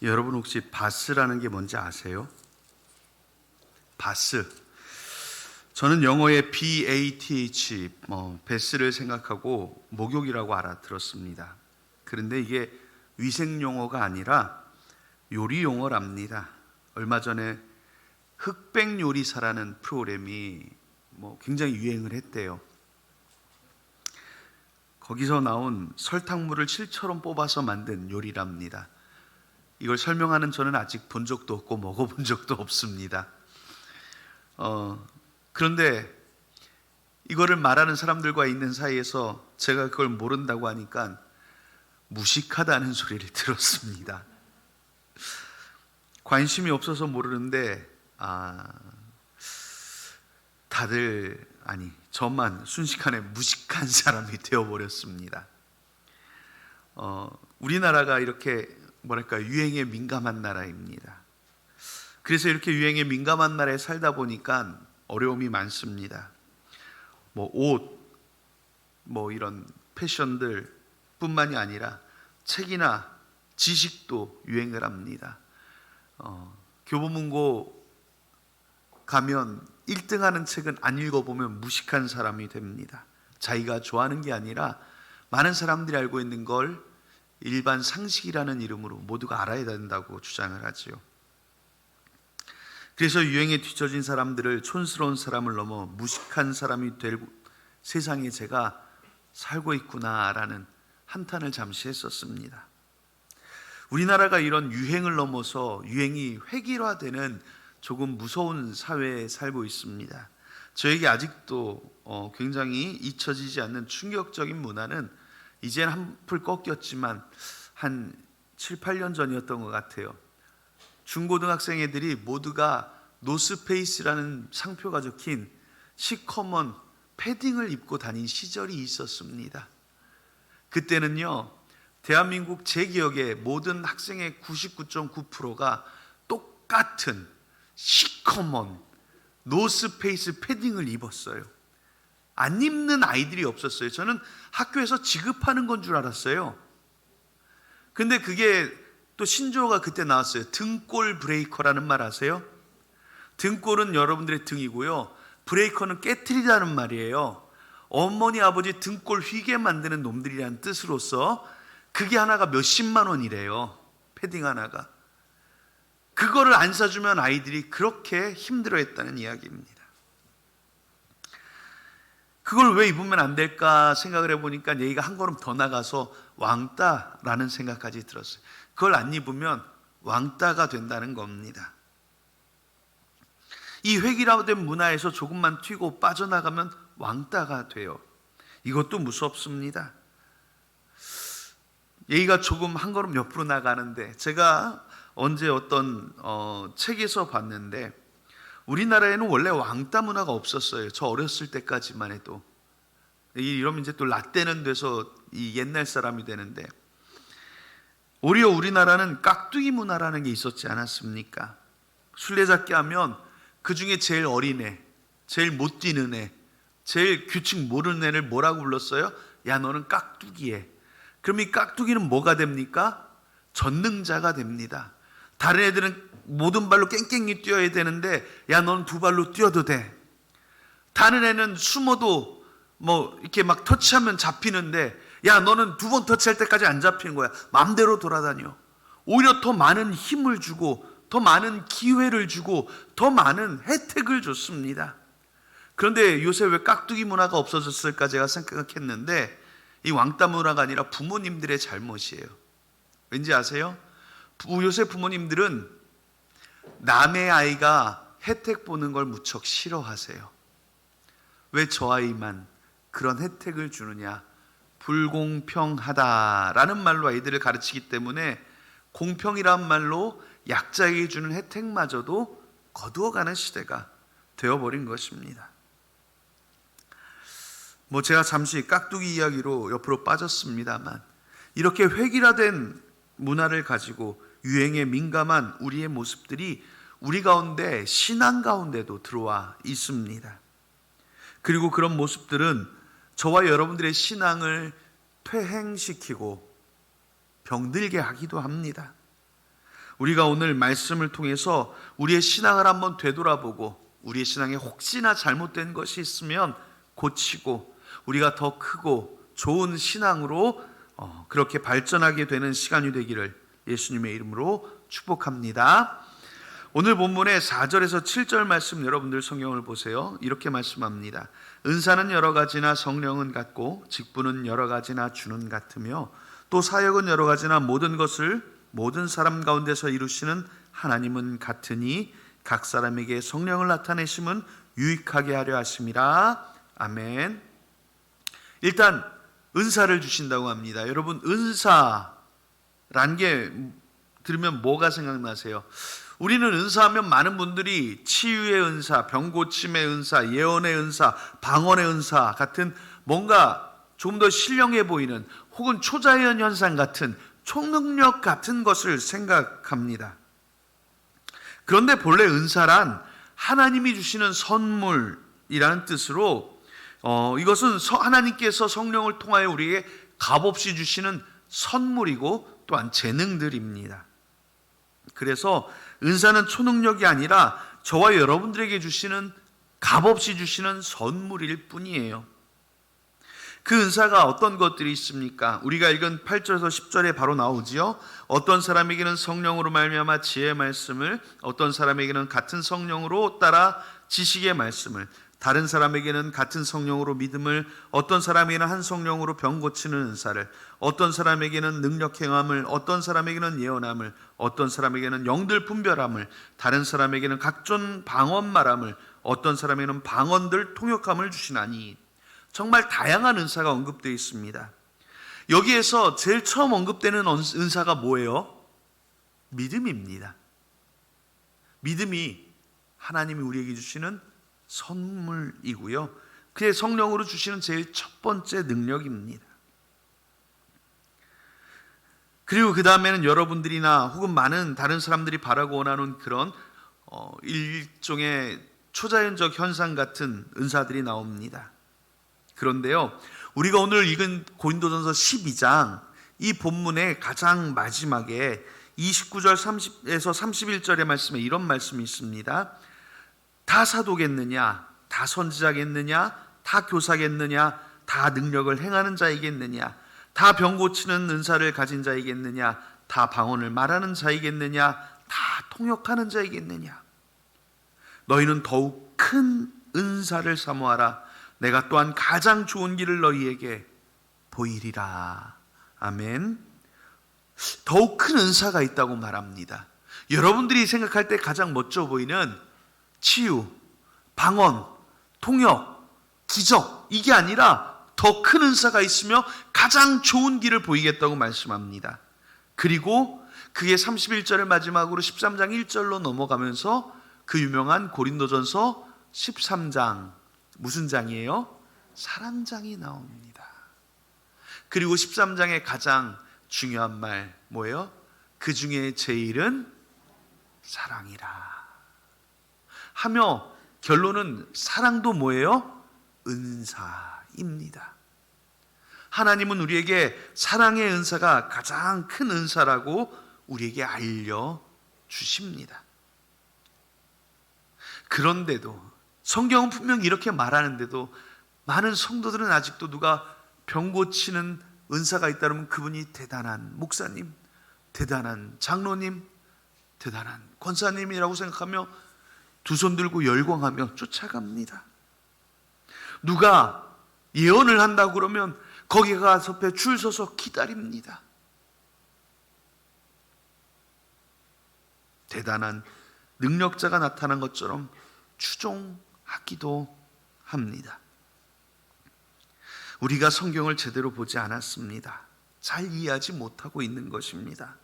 여러분 혹시 바스라는 게 뭔지 아세요? 바스. 저는 영어의 BATH, 베스를 생각하고 목욕이라고 알아들었습니다. 그런데 이게 위생 용어가 아니라 요리 용어랍니다. 얼마 전에 흑백 요리사라는 프로그램이 굉장히 유행을 했대요. 거기서 나온 설탕물을 실처럼 뽑아서 만든 요리랍니다. 이걸 설명하는 저는 아직 본 적도 없고 먹어본 적도 없습니다. 그런데 이거를 말하는 사람들과 있는 사이에서 제가 그걸 모른다고 하니까 무식하다는 소리를 들었습니다. 관심이 없어서 모르는데 저만 순식간에 무식한 사람이 되어버렸습니다. 우리나라가 이렇게 유행에 민감한 나라입니다. 그래서 이렇게 유행에 민감한 나라에 살다 보니까 어려움이 많습니다. 옷, 이런 패션들 뿐만이 아니라 책이나 지식도 유행을 합니다. 교보문고 가면 1등 하는 책은 안 읽어보면 무식한 사람이 됩니다. 자기가 좋아하는 게 아니라 많은 사람들이 알고 있는 걸 일반 상식이라는 이름으로 모두가 알아야 된다고 주장을 하지요. 그래서 유행에 뒤처진 사람들을 촌스러운 사람을 넘어 무식한 사람이 될 세상에 제가 살고 있구나라는 한탄을 잠시 했었습니다. 우리나라가 이런 유행을 넘어서 유행이 획일화되는 조금 무서운 사회에 살고 있습니다. 저에게 아직도 굉장히 잊혀지지 않는 충격적인 문화는 이젠 한풀 꺾였지만 한 7, 8년 전이었던 것 같아요. 중고등학생 애들이 모두가 노스페이스라는 상표가 적힌 시커먼 패딩을 입고 다닌 시절이 있었습니다. 그때는요, 대한민국 제 기억에 모든 학생의 99.9%가 똑같은 시커먼 노스페이스 패딩을 입었어요. 안 입는 아이들이 없었어요. 저는 학교에서 지급하는 건 줄 알았어요. 근데 그게 또 신조어가 그때 나왔어요. 등골 브레이커라는 말 아세요? 등골은 여러분들의 등이고요, 브레이커는 깨트리다는 말이에요. 어머니 아버지 등골 휘게 만드는 놈들이라는 뜻으로서 그게 하나가 몇십만 원이래요. 패딩 하나가. 그거를 안 사주면 아이들이 그렇게 힘들어했다는 이야기입니다. 그걸 왜 입으면 안 될까 생각을 해보니까 얘기가 한 걸음 더 나가서 왕따라는 생각까지 들었어요. 그걸 안 입으면 왕따가 된다는 겁니다. 이 획일화된 문화에서 조금만 튀고 빠져나가면 왕따가 돼요. 이것도 무섭습니다. 얘기가 조금 한 걸음 옆으로 나가는데, 제가 언제 어떤 책에서 봤는데 우리나라에는 원래 왕따 문화가 없었어요. 저 어렸을 때까지만 해도. 이러면 이제 또 라떼는 돼서 이 옛날 사람이 되는데, 오히려 우리나라는 깍두기 문화라는 게 있었지 않았습니까? 술래잡기 하면 그 중에 제일 어린 애, 제일 못 뛰는 애, 제일 규칙 모르는 애를 뭐라고 불렀어요? 야, 너는 깍두기에. 그럼 이 깍두기는 뭐가 됩니까? 전능자가 됩니다. 다른 애들은 모든 발로 깽깽이 뛰어야 되는데, 야, 너는 두 발로 뛰어도 돼. 다른 애는 숨어도 이렇게 막 터치하면 잡히는데, 야, 너는 두 번 터치할 때까지 안 잡히는 거야. 마음대로 돌아다녀. 오히려 더 많은 힘을 주고, 더 많은 기회를 주고, 더 많은 혜택을 줬습니다. 그런데 요새 왜 깍두기 문화가 없어졌을까 제가 생각했는데, 이 왕따 문화가 아니라 부모님들의 잘못이에요. 왠지 아세요? 요새 부모님들은 남의 아이가 혜택 보는 걸 무척 싫어하세요. 왜 저 아이만 그런 혜택을 주느냐? 불공평하다라는 말로 아이들을 가르치기 때문에 공평이란 말로 약자에게 주는 혜택마저도 거두어가는 시대가 되어버린 것입니다. 제가 잠시 깍두기 이야기로 옆으로 빠졌습니다만, 이렇게 획일화된 문화를 가지고 유행에 민감한 우리의 모습들이 우리 가운데, 신앙 가운데도 들어와 있습니다. 그리고 그런 모습들은 저와 여러분들의 신앙을 퇴행시키고 병들게 하기도 합니다. 우리가 오늘 말씀을 통해서 우리의 신앙을 한번 되돌아보고 우리의 신앙에 혹시나 잘못된 것이 있으면 고치고 우리가 더 크고 좋은 신앙으로 그렇게 발전하게 되는 시간이 되기를 예수님의 이름으로 축복합니다. 오늘 본문의 4절에서 7절 말씀 여러분들 성경을 보세요. 이렇게 말씀합니다. 은사는 여러 가지나 성령은 같고 직분은 여러 가지나 주는 같으며 또 사역은 여러 가지나 모든 것을 모든 사람 가운데서 이루시는 하나님은 같으니 각 사람에게 성령을 나타내심은 유익하게 하려 하심이라. 아멘. 일단 은사를 주신다고 합니다. 여러분, 은사란 게 들으면 뭐가 생각나세요? 우리는 은사하면 많은 분들이 치유의 은사, 병고침의 은사, 예언의 은사, 방언의 은사 같은 뭔가 좀 더 신령해 보이는 혹은 초자연 현상 같은 초능력 같은 것을 생각합니다. 그런데 본래 은사란 하나님이 주시는 선물이라는 뜻으로 이것은 하나님께서 성령을 통하여 우리에게 값없이 주시는 선물이고 또한 재능들입니다. 그래서 은사는 초능력이 아니라 저와 여러분들에게 주시는 값없이 주시는 선물일 뿐이에요. 그 은사가 어떤 것들이 있습니까? 우리가 읽은 8절에서 10절에 바로 나오지요. 어떤 사람에게는 성령으로 말미암아 지혜의 말씀을, 어떤 사람에게는 같은 성령으로 따라 지식의 말씀을, 다른 사람에게는 같은 성령으로 믿음을, 어떤 사람에게는 한 성령으로 병 고치는 은사를, 어떤 사람에게는 능력 행함을, 어떤 사람에게는 예언함을, 어떤 사람에게는 영들 분별함을, 다른 사람에게는 각종 방언 말함을, 어떤 사람에게는 방언들 통역함을 주시나니. 정말 다양한 은사가 언급되어 있습니다. 여기에서 제일 처음 언급되는 은사가 뭐예요? 믿음입니다. 믿음이 하나님이 우리에게 주시는 선물이고요. 그의 성령으로 주시는 제일 첫 번째 능력입니다. 그리고 그 다음에는 여러분들이나 혹은 많은 다른 사람들이 바라고 원하는 그런 일종의 초자연적 현상 같은 은사들이 나옵니다. 그런데요, 우리가 오늘 읽은 고린도전서 12장 이 본문의 가장 마지막에 29절 30에서 31절의 말씀에 이런 말씀이 있습니다. 다 사도겠느냐? 다 선지자겠느냐? 다 교사겠느냐? 다 능력을 행하는 자이겠느냐? 다 병 고치는 은사를 가진 자이겠느냐? 다 방언을 말하는 자이겠느냐? 다 통역하는 자이겠느냐? 너희는 더욱 큰 은사를 사모하라. 내가 또한 가장 좋은 길을 너희에게 보이리라. 아멘. 더욱 큰 은사가 있다고 말합니다. 여러분들이 생각할 때 가장 멋져 보이는 치유, 방언, 통역, 기적, 이게 아니라 더 큰 은사가 있으며 가장 좋은 길을 보이겠다고 말씀합니다. 그리고 그게 31절의 마지막으로 13장 1절로 넘어가면서 그 유명한 고린도전서 13장, 무슨 장이에요? 사랑장이 나옵니다. 그리고 13장의 가장 중요한 말 뭐예요? 그 중에 제일은 사랑이라 하며 결론은 사랑도 뭐예요? 은사입니다. 하나님은 우리에게 사랑의 은사가 가장 큰 은사라고 우리에게 알려주십니다. 그런데도 성경은 분명히 이렇게 말하는데도 많은 성도들은 아직도 누가 병 고치는 은사가 있다면 그분이 대단한 목사님, 대단한 장로님, 대단한 권사님이라고 생각하며 두 손 들고 열광하며 쫓아갑니다. 누가 예언을 한다고 그러면 거기 가서 앞에 줄 서서 기다립니다. 대단한 능력자가 나타난 것처럼 추종하기도 합니다. 우리가 성경을 제대로 보지 않았습니다. 잘 이해하지 못하고 있는 것입니다.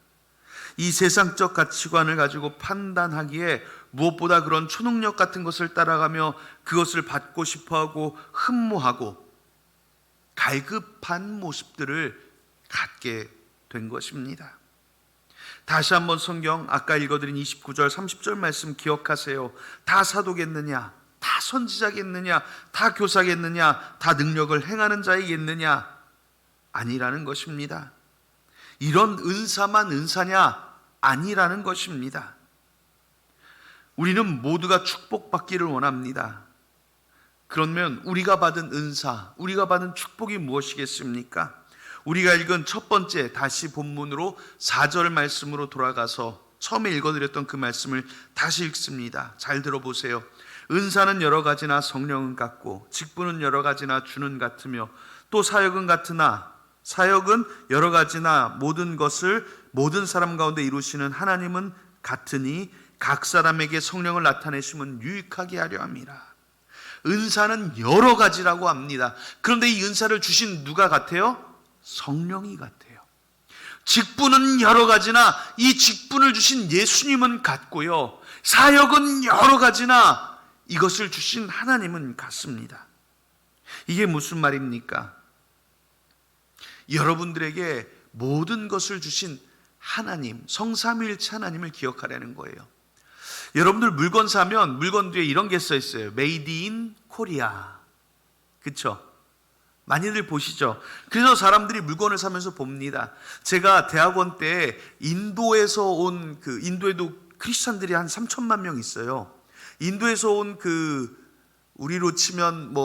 이 세상적 가치관을 가지고 판단하기에 무엇보다 그런 초능력 같은 것을 따라가며 그것을 받고 싶어하고 흠모하고 갈급한 모습들을 갖게 된 것입니다. 다시 한번 성경 아까 읽어드린 29절 30절 말씀 기억하세요. 다 사도겠느냐? 다 선지자겠느냐? 다 교사겠느냐? 다 능력을 행하는 자이겠느냐? 아니라는 것입니다. 이런 은사만 은사냐? 아니라는 것입니다. 우리는 모두가 축복받기를 원합니다. 그러면 우리가 받은 은사, 우리가 받은 축복이 무엇이겠습니까? 우리가 읽은 첫 번째, 다시 본문으로 4절 말씀으로 돌아가서 처음에 읽어드렸던 그 말씀을 다시 읽습니다. 잘 들어보세요. 은사는 여러 가지나 성령은 같고 직분은 여러 가지나 주는 같으며 또 사역은 같으나 사역은 여러 가지나 모든 것을 모든 사람 가운데 이루시는 하나님은 같으니 각 사람에게 성령을 나타내심은 유익하게 하려 함이라. 은사는 여러 가지라고 합니다. 그런데 이 은사를 주신 누가 같아요? 성령이 같아요. 직분은 여러 가지나 이 직분을 주신 예수님은 같고요. 사역은 여러 가지나 이것을 주신 하나님은 같습니다. 이게 무슨 말입니까? 여러분들에게 모든 것을 주신 하나님, 성삼위일체 하나님을 기억하라는 거예요. 여러분들 물건 사면 물건 뒤에 이런 게 써 있어요. Made in Korea. 그렇죠? 많이들 보시죠? 그래서 사람들이 물건을 사면서 봅니다. 제가 대학원 때 인도에서 온 인도에도 크리스찬들이 한 3천만 명 있어요. 인도에서 온 우리로 치면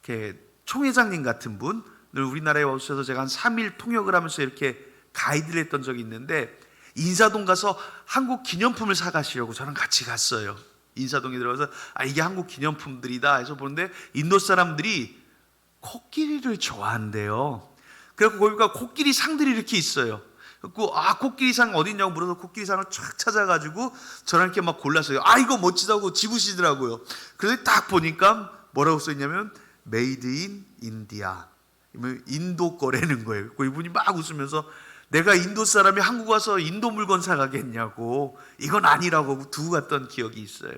이렇게 총회장님 같은 분을 우리나라에 오셔서 제가 한 3일 통역을 하면서 이렇게 가이드를 했던 적이 있는데, 인사동 가서 한국 기념품을 사가시려고 저랑 같이 갔어요. 인사동에 들어가서 이게 한국 기념품들이다 해서 보는데 인도 사람들이 코끼리를 좋아한대요. 그래서 거기가 코끼리 상들이 이렇게 있어요. 그래서 코끼리 상 어디 있냐고 물어서 코끼리 상을 쫙 찾아가지고 저랑 이렇게 막 골랐어요. 이거 멋지다고 집으시더라고요. 그래서 딱 보니까 뭐라고 써있냐면 Made in India, 인도 거라는 거예요. 이분이 막 웃으면서 내가 인도 사람이 한국 와서 인도 물건 사가겠냐고, 이건 아니라고 두고 갔던 기억이 있어요.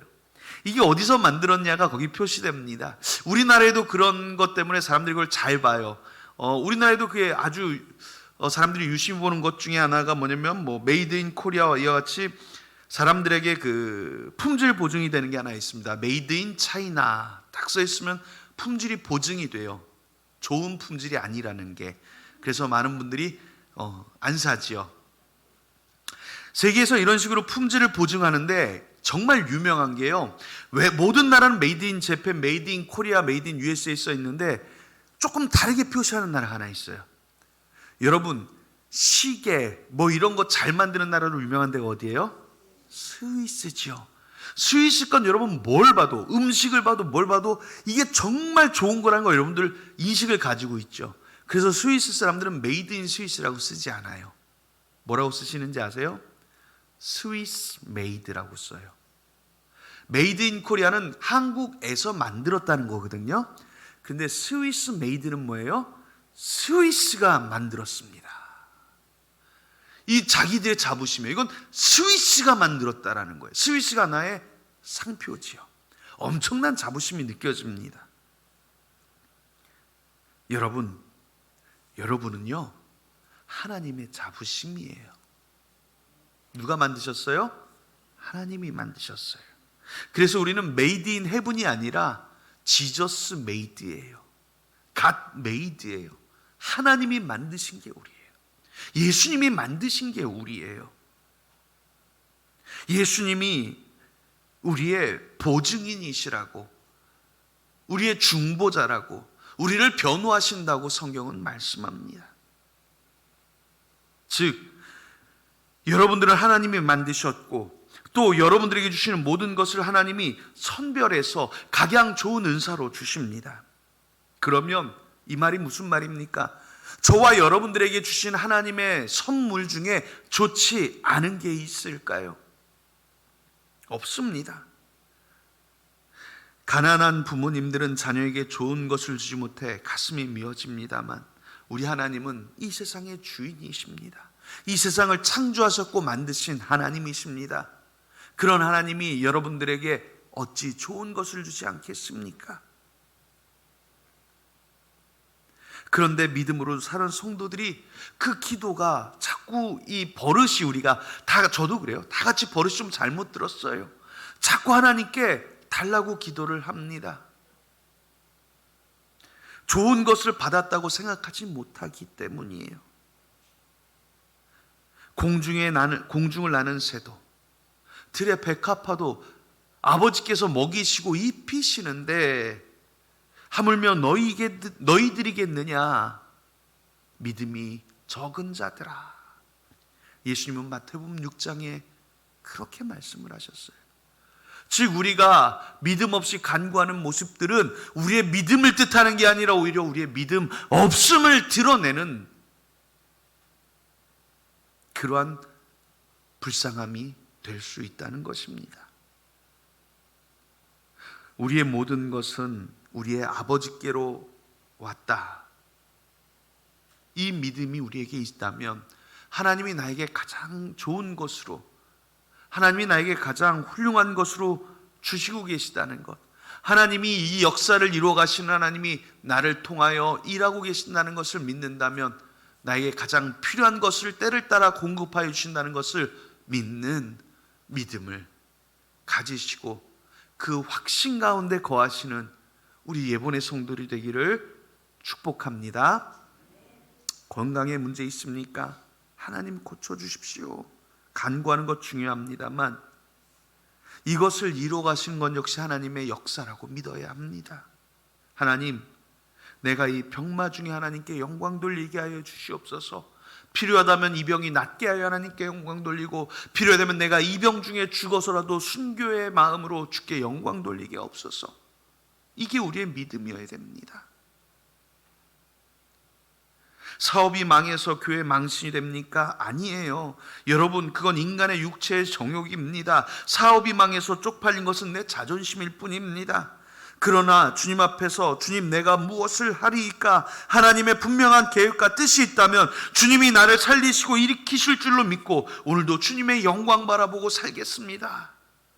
이게 어디서 만들었냐가 거기 표시됩니다. 우리나라에도 그런 것 때문에 사람들이 그걸 잘 봐요. 우리나라에도 그게 아주 사람들이 유심히 보는 것 중에 하나가 뭐냐면 메이드 인 코리아와 이와 같이 사람들에게 품질 보증이 되는 게 하나 있습니다. 메이드 인 차이나 딱 써 있으면 품질이 보증이 돼요. 좋은 품질이 아니라는 게. 그래서 많은 분들이 안 사지요. 세계에서 이런 식으로 품질을 보증하는데 정말 유명한 게요, 왜 모든 나라는 메이드 인 재팬, 메이드 인 코리아, 메이드 인 USA 써 있는데 조금 다르게 표시하는 나라가 하나 있어요. 여러분, 시계 이런 거 잘 만드는 나라로 유명한 데가 어디예요? 스위스지요. 스위스 건 여러분 뭘 봐도, 음식을 봐도 뭘 봐도 이게 정말 좋은 거라는 거 여러분들 인식을 가지고 있죠. 그래서 스위스 사람들은 메이드 인 스위스라고 쓰지 않아요. 뭐라고 쓰시는지 아세요? 스위스 메이드라고 써요. 메이드 인 코리아는 한국에서 만들었다는 거거든요. 근데 스위스 메이드는 뭐예요? 스위스가 만들었습니다. 이 자기들의 자부심이에요. 이건 스위스가 만들었다라는 거예요. 스위스가 나의 상표지요. 엄청난 자부심이 느껴집니다. 여러분은요, 하나님의 자부심이에요. 누가 만드셨어요? 하나님이 만드셨어요. 그래서 우리는 메이드 인 헤븐이 아니라 지저스 메이드예요. 갓 메이드예요. 하나님이 만드신 게 우리예요. 예수님이 만드신 게 우리예요. 예수님이 우리의 보증인이시라고, 우리의 중보자라고, 우리를 변호하신다고 성경은 말씀합니다. 즉, 여러분들을 하나님이 만드셨고 또 여러분들에게 주시는 모든 것을 하나님이 선별해서 각양 좋은 은사로 주십니다. 그러면 이 말이 무슨 말입니까? 저와 여러분들에게 주신 하나님의 선물 중에 좋지 않은 게 있을까요? 없습니다. 가난한 부모님들은 자녀에게 좋은 것을 주지 못해 가슴이 미어집니다만 우리 하나님은 이 세상의 주인이십니다. 이 세상을 창조하셨고 만드신 하나님이십니다. 그런 하나님이 여러분들에게 어찌 좋은 것을 주지 않겠습니까? 그런데 믿음으로 사는 성도들이 그 기도가 자꾸 이 버릇이, 우리가 저도 그래요. 다 같이 버릇이 좀 잘못 들었어요. 자꾸 하나님께 달라고 기도를 합니다. 좋은 것을 받았다고 생각하지 못하기 때문이에요. 공중을 나는 새도, 들의 백합화도 아버지께서 먹이시고 입히시는데 하물며 너희들이겠느냐, 믿음이 적은 자들아. 예수님은 마태복음 6장에 그렇게 말씀을 하셨어요. 즉 우리가 믿음 없이 간구하는 모습들은 우리의 믿음을 뜻하는 게 아니라 오히려 우리의 믿음 없음을 드러내는 그러한 불쌍함이 될 수 있다는 것입니다. 우리의 모든 것은 우리의 아버지께로 왔다. 이 믿음이 우리에게 있다면 하나님이 나에게 가장 좋은 것으로, 하나님이 나에게 가장 훌륭한 것으로 주시고 계시다는 것, 하나님이 이 역사를 이루어 가시는 하나님이 나를 통하여 일하고 계신다는 것을 믿는다면 나에게 가장 필요한 것을 때를 따라 공급하여 주신다는 것을 믿는 믿음을 가지시고 그 확신 가운데 거하시는 우리 예본의 성도들이 되기를 축복합니다. 건강에 문제 있습니까? 하나님 고쳐주십시오. 간구하는 것 중요합니다만 이것을 이루어 가시는 건 역시 하나님의 역사라고 믿어야 합니다. 하나님, 내가 이 병마 중에 하나님께 영광 돌리게 하여 주시옵소서. 필요하다면 이 병이 낫게 하여 하나님께 영광 돌리고, 필요하다면 내가 이 병 중에 죽어서라도 순교의 마음으로 주께 영광 돌리게 없소서. 이게 우리의 믿음이어야 됩니다. 사업이 망해서 교회 망신이 됩니까? 아니에요. 여러분, 그건 인간의 육체의 정욕입니다. 사업이 망해서 쪽팔린 것은 내 자존심일 뿐입니다. 그러나 주님 앞에서 주님, 내가 무엇을 하리이까? 하나님의 분명한 계획과 뜻이 있다면 주님이 나를 살리시고 일으키실 줄로 믿고 오늘도 주님의 영광 바라보고 살겠습니다.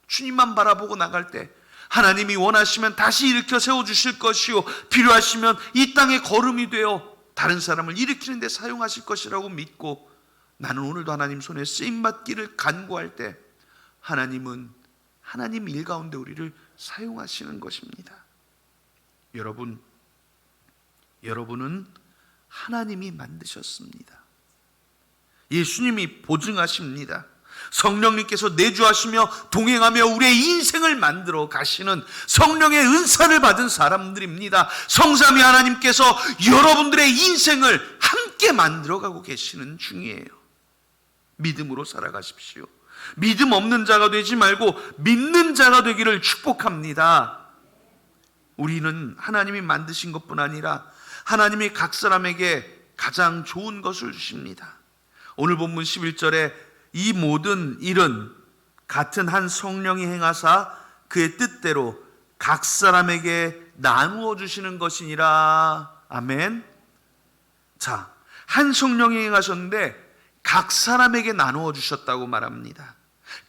주님만 바라보고 나갈 때 하나님이 원하시면 다시 일으켜 세워주실 것이요, 필요하시면 이 땅의 거름이 되어 다른 사람을 일으키는 데 사용하실 것이라고 믿고 나는 오늘도 하나님 손에 쓰임받기를 간구할 때 하나님은 하나님 일 가운데 우리를 사용하시는 것입니다. 여러분은 하나님이 만드셨습니다. 예수님이 보증하십니다. 성령님께서 내주하시며 동행하며 우리의 인생을 만들어 가시는 성령의 은사를 받은 사람들입니다. 성삼위 하나님께서 여러분들의 인생을 함께 만들어가고 계시는 중이에요. 믿음으로 살아가십시오. 믿음 없는 자가 되지 말고 믿는 자가 되기를 축복합니다. 우리는 하나님이 만드신 것뿐 아니라 하나님이 각 사람에게 가장 좋은 것을 주십니다. 오늘 본문 11절에 이 모든 일은 같은 한 성령이 행하사 그의 뜻대로 각 사람에게 나누어 주시는 것이니라. 아멘. 자, 한 성령이 행하셨는데 각 사람에게 나누어 주셨다고 말합니다.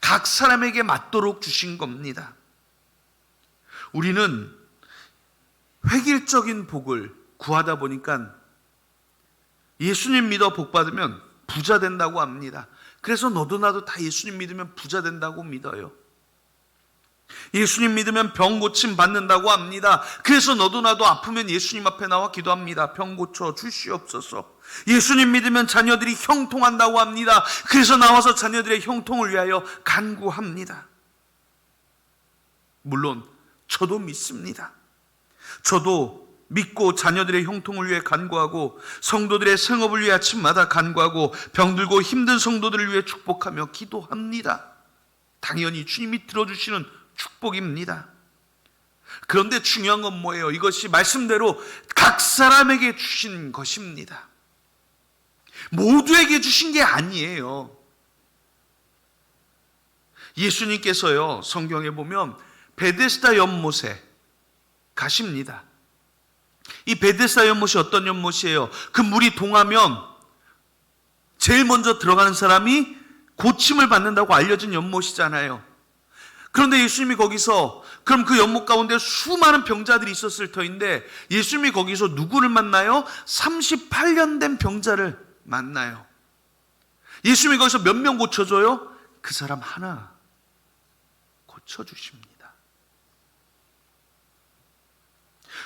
각 사람에게 맞도록 주신 겁니다. 우리는 획일적인 복을 구하다 보니까 예수님 믿어 복 받으면 부자 된다고 합니다. 그래서 너도 나도 다 예수님 믿으면 부자 된다고 믿어요. 예수님 믿으면 병 고침 받는다고 합니다. 그래서 너도 나도 아프면 예수님 앞에 나와 기도합니다. 병 고쳐 주시옵소서. 예수님 믿으면 자녀들이 형통한다고 합니다. 그래서 나와서 자녀들의 형통을 위하여 간구합니다. 물론 저도 믿습니다. 저도 믿고 자녀들의 형통을 위해 간구하고 성도들의 생업을 위해 아침마다 간구하고 병들고 힘든 성도들을 위해 축복하며 기도합니다. 당연히 주님이 들어주시는 축복입니다. 그런데 중요한 건 뭐예요? 이것이 말씀대로 각 사람에게 주신 것입니다. 모두에게 주신 게 아니에요. 예수님께서요, 성경에 보면 베데스다 연못에 가십니다. 이 베데스다 연못이 어떤 연못이에요? 그 물이 동하면 제일 먼저 들어가는 사람이 고침을 받는다고 알려진 연못이잖아요. 그런데 예수님이 거기서, 그럼 그 연못 가운데 수많은 병자들이 있었을 터인데 예수님이 거기서 누구를 만나요? 38년 된 병자를 만나요. 예수님이 거기서 몇 명 고쳐줘요? 그 사람 하나 고쳐주십니다.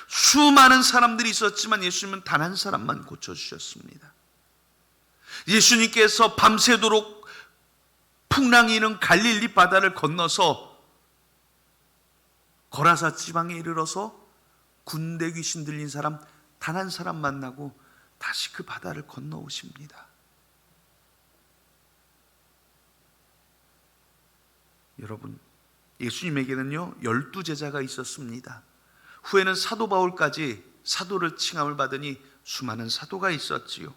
수많은 사람들이 있었지만 예수님은 단 한 사람만 고쳐주셨습니다. 예수님께서 밤새도록 풍랑이 있는 갈릴리 바다를 건너서 거라사 지방에 이르러서 군대 귀신 들린 사람 단 한 사람 만나고 다시 그 바다를 건너오십니다. 여러분, 예수님에게는요 12제자가 있었습니다. 후에는 사도 바울까지 사도를 칭함을 받으니 수많은 사도가 있었지요.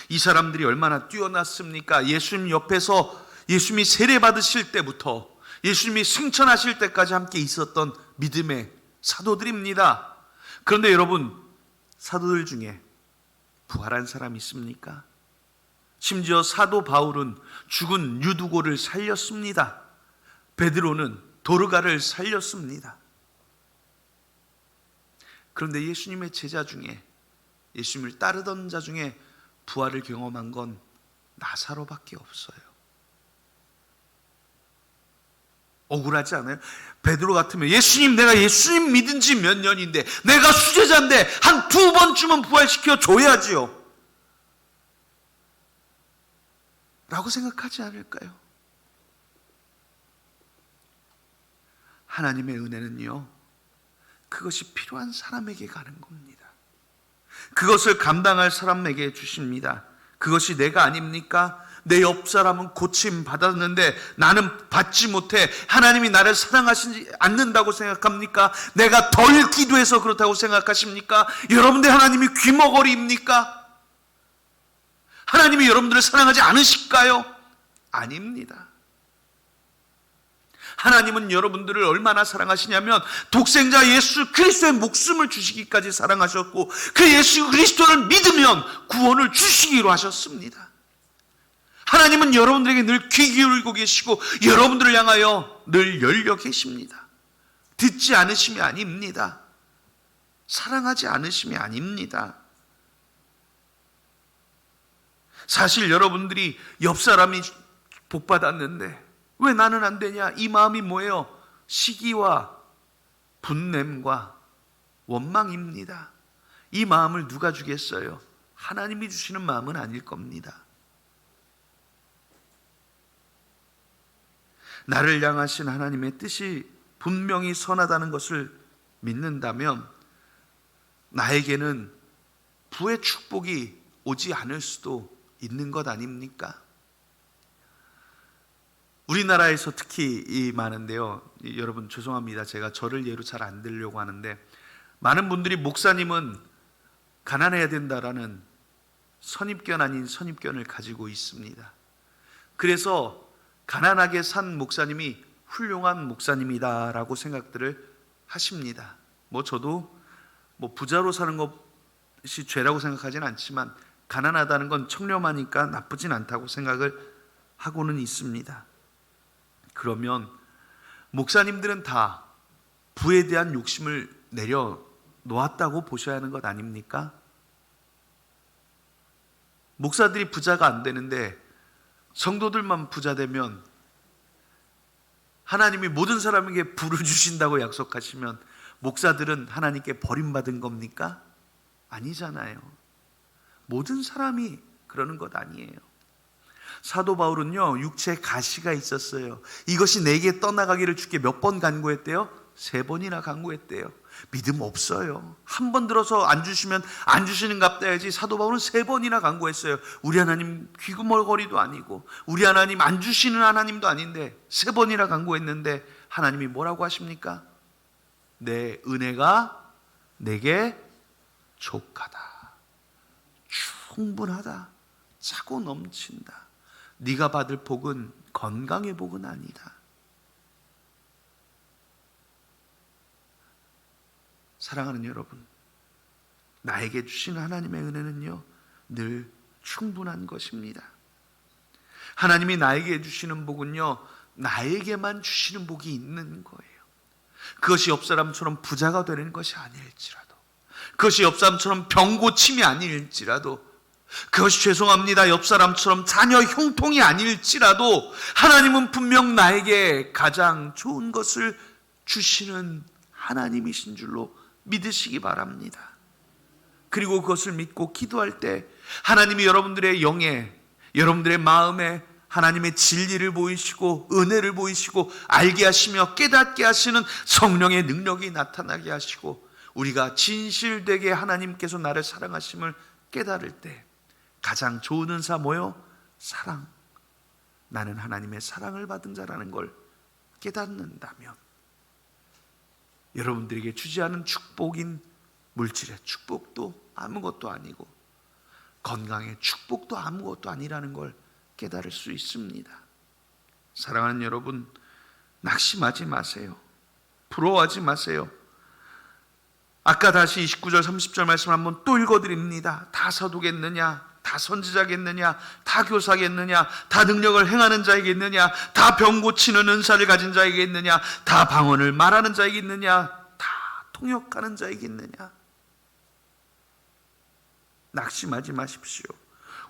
이 사람들이 얼마나 뛰어났습니까? 예수님 옆에서 예수님이 세례 받으실 때부터 예수님이 승천하실 때까지 함께 있었던 믿음의 사도들입니다. 그런데 여러분, 사도들 중에 부활한 사람 있습니까? 심지어 사도 바울은 죽은 유두고를 살렸습니다. 베드로는 도르가를 살렸습니다. 그런데 예수님의 제자 중에, 예수님을 따르던 자 중에 부활을 경험한 건 나사로밖에 없어요. 억울하지 않아요? 베드로 같으면 예수님, 내가 예수님 믿은 지 몇 년인데, 내가 수제자인데 한 2번쯤은 부활시켜 줘야지요 라고 생각하지 않을까요? 하나님의 은혜는요, 그것이 필요한 사람에게 가는 겁니다. 그것을 감당할 사람에게 주십니다. 그것이 내가 아닙니까? 내 옆 사람은 고침 받았는데 나는 받지 못해. 하나님이 나를 사랑하시지 않는다고 생각합니까? 내가 덜 기도해서 그렇다고 생각하십니까? 여러분들 하나님이 귀머거리입니까? 하나님이 여러분들을 사랑하지 않으실까요? 아닙니다. 하나님은 여러분들을 얼마나 사랑하시냐면 독생자 예수 그리스도의 목숨을 주시기까지 사랑하셨고, 그 예수 그리스도를 믿으면 구원을 주시기로 하셨습니다. 하나님은 여러분들에게 늘 귀 기울이고 계시고 여러분들을 향하여 늘 열려 계십니다. 듣지 않으심이 아닙니다. 사랑하지 않으심이 아닙니다. 사실 여러분들이 옆 사람이 복 받았는데 왜 나는 안 되냐? 이 마음이 뭐예요? 시기와 분냄과 원망입니다. 이 마음을 누가 주겠어요? 하나님이 주시는 마음은 아닐 겁니다. 나를 향하신 하나님의 뜻이 분명히 선하다는 것을 믿는다면 나에게는 부의 축복이 오지 않을 수도 있는 것 아닙니까? 우리나라에서 특히 많은데요, 여러분 죄송합니다. 제가 저를 예로 잘 안 들려고 하는데, 많은 분들이 목사님은 가난해야 된다라는 선입견 아닌 선입견을 가지고 있습니다. 그래서 가난하게 산 목사님이 훌륭한 목사님이다라고 생각들을 하십니다. 저도 부자로 사는 것이 죄라고 생각하지는 않지만 가난하다는 건 청렴하니까 나쁘진 않다고 생각을 하고는 있습니다. 그러면 목사님들은 다 부에 대한 욕심을 내려놓았다고 보셔야 하는 것 아닙니까? 목사들이 부자가 안 되는데 성도들만 부자 되면, 하나님이 모든 사람에게 부를 주신다고 약속하시면 목사들은 하나님께 버림받은 겁니까? 아니잖아요. 모든 사람이 그러는 것 아니에요. 사도 바울은요, 육체에 가시가 있었어요. 이것이 내게 떠나가기를 주께 몇 번 간구했대요? 3번이나 간구했대요. 믿음 없어요. 한 번 들어서 안 주시면 안 주시는 값 해야지. 사도 바울은 3번이나 간구했어요. 우리 하나님 귀구멀거리도 아니고 우리 하나님 안 주시는 하나님도 아닌데 3번이나 간구했는데 하나님이 뭐라고 하십니까? 내 은혜가 내게 족하다, 충분하다, 차고 넘친다. 네가 받을 복은 건강의 복은 아니다. 사랑하는 여러분, 나에게 주신 하나님의 은혜는요 늘 충분한 것입니다. 하나님이 나에게 주시는 복은요 나에게만 주시는 복이 있는 거예요. 그것이 옆 사람처럼 부자가 되는 것이 아닐지라도, 그것이 옆 사람처럼 병고침이 아닐지라도, 그것이 죄송합니다 옆 사람처럼 자녀 형통이 아닐지라도 하나님은 분명 나에게 가장 좋은 것을 주시는 하나님이신 줄로 믿으시기 바랍니다. 그리고 그것을 믿고 기도할 때 하나님이 여러분들의 영에, 여러분들의 마음에 하나님의 진리를 보이시고 은혜를 보이시고 알게 하시며 깨닫게 하시는 성령의 능력이 나타나게 하시고 우리가 진실되게 하나님께서 나를 사랑하심을 깨달을 때 가장 좋은 은사 뭐요? 사랑. 나는 하나님의 사랑을 받은 자라는 걸 깨닫는다면 여러분들에게 주지 않은 축복인 물질의 축복도 아무것도 아니고 건강의 축복도 아무것도 아니라는 걸 깨달을 수 있습니다. 사랑하는 여러분, 낙심하지 마세요. 부러워하지 마세요. 아까 다시 29절 30절 말씀 한번 또 읽어드립니다. 다 사도겠느냐? 다 선지자겠느냐? 다 교사겠느냐? 다 능력을 행하는 자이겠느냐? 다 병 고치는 은사를 가진 자이겠느냐? 다 방언을 말하는 자이겠느냐? 다 통역하는 자이겠느냐? 낙심하지 마십시오.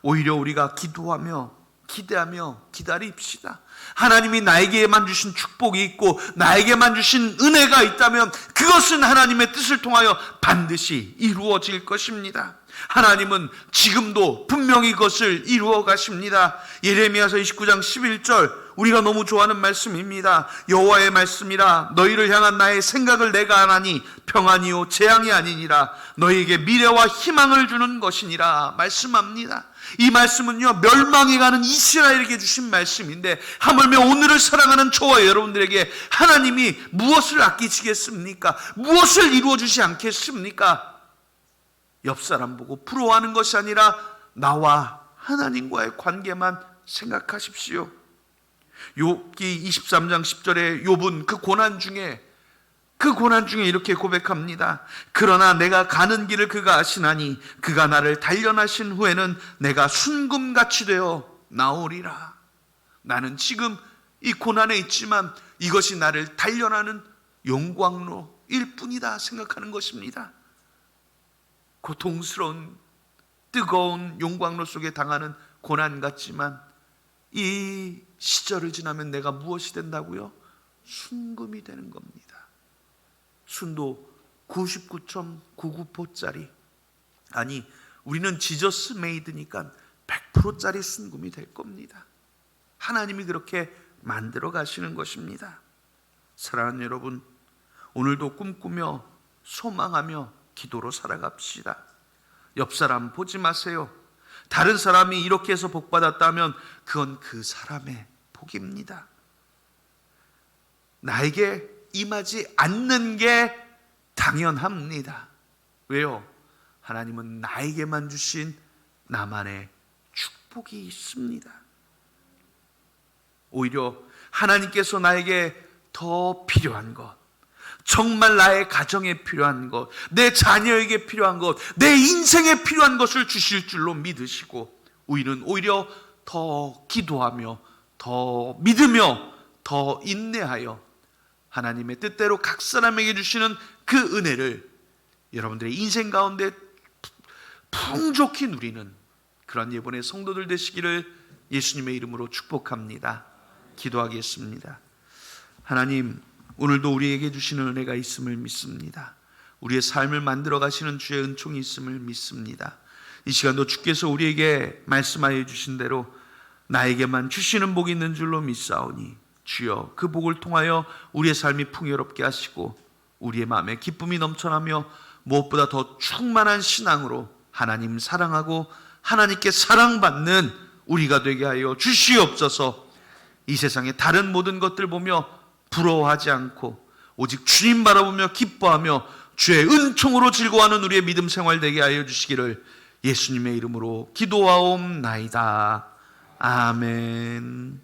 오히려 우리가 기도하며 기대하며 기다립시다. 하나님이 나에게만 주신 축복이 있고 나에게만 주신 은혜가 있다면 그것은 하나님의 뜻을 통하여 반드시 이루어질 것입니다. 하나님은 지금도 분명히 그것을 이루어 가십니다. 예레미야서 29장 11절 우리가 너무 좋아하는 말씀입니다. 여호와의 말씀이라 너희를 향한 나의 생각을 내가 아나니 평안이요 재앙이 아니니라 너희에게 미래와 희망을 주는 것이니라 말씀합니다. 이 말씀은요 멸망해 가는 이스라엘에게 주신 말씀인데 하물며 오늘을 사랑하는 저와 여러분들에게 하나님이 무엇을 아끼시겠습니까? 무엇을 이루어 주지 않겠습니까? 옆 사람 보고 부러워하는 것이 아니라 나와 하나님과의 관계만 생각하십시오. 욥기 23장 10절에 욥은 그 고난 중에 이렇게 고백합니다. 그러나 내가 가는 길을 그가 아시나니 그가 나를 단련하신 후에는 내가 순금같이 되어 나오리라. 나는 지금 이 고난에 있지만 이것이 나를 단련하는 용광로일 뿐이다 생각하는 것입니다. 고통스러운 뜨거운 용광로 속에 당하는 고난 같지만 이 시절을 지나면 내가 무엇이 된다고요? 순금이 되는 겁니다. 순도 99.99%짜리 아니 우리는 지저스 메이드니까 100%짜리 순금이 될 겁니다. 하나님이 그렇게 만들어 가시는 것입니다. 사랑하는 여러분, 오늘도 꿈꾸며 소망하며 기도로 살아갑시다. 옆 사람 보지 마세요. 다른 사람이 이렇게 해서 복 받았다면 그건 그 사람의 복입니다. 나에게 임하지 않는 게 당연합니다. 왜요? 하나님은 나에게만 주신 나만의 축복이 있습니다. 오히려 하나님께서 나에게 더 필요한 것, 정말 나의 가정에 필요한 것, 내 자녀에게 필요한 것, 내 인생에 필요한 것을 주실 줄로 믿으시고 우리는 오히려 더 기도하며 더 믿으며 더 인내하여 하나님의 뜻대로 각 사람에게 주시는 그 은혜를 여러분들의 인생 가운데 풍족히 누리는 그런 예번의 성도들 되시기를 예수님의 이름으로 축복합니다. 기도하겠습니다. 하나님, 오늘도 우리에게 주시는 은혜가 있음을 믿습니다. 우리의 삶을 만들어 가시는 주의 은총이 있음을 믿습니다. 이 시간도 주께서 우리에게 말씀하여 주신 대로 나에게만 주시는 복이 있는 줄로 믿사오니 주여 그 복을 통하여 우리의 삶이 풍요롭게 하시고 우리의 마음에 기쁨이 넘쳐나며 무엇보다 더 충만한 신앙으로 하나님 사랑하고 하나님께 사랑받는 우리가 되게 하여 주시옵소서. 이 세상의 다른 모든 것들 보며 부러워하지 않고 오직 주님 바라보며 기뻐하며 주의 은총으로 즐거워하는 우리의 믿음 생활 되게 하여 주시기를 예수님의 이름으로 기도하옵나이다. 아멘.